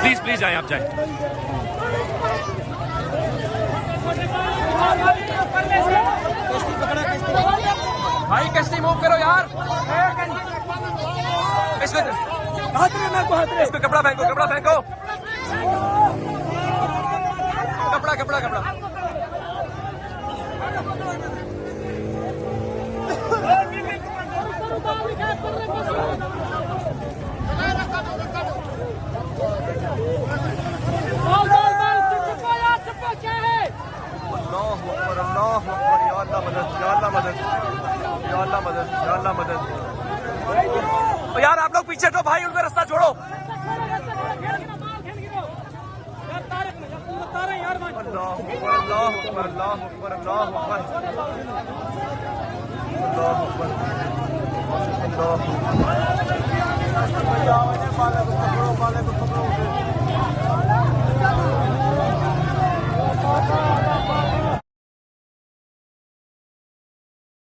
Please please जाए, आप जाए। भाई कश्ती मूव करो यार। इसमें कपड़ा फेंको, कपड़ा फेंको, कपड़ा कपड़ा कपड़ा। यार आप लोग पीछे तो भाई, उनका रास्ता छोड़ो। अल्लाह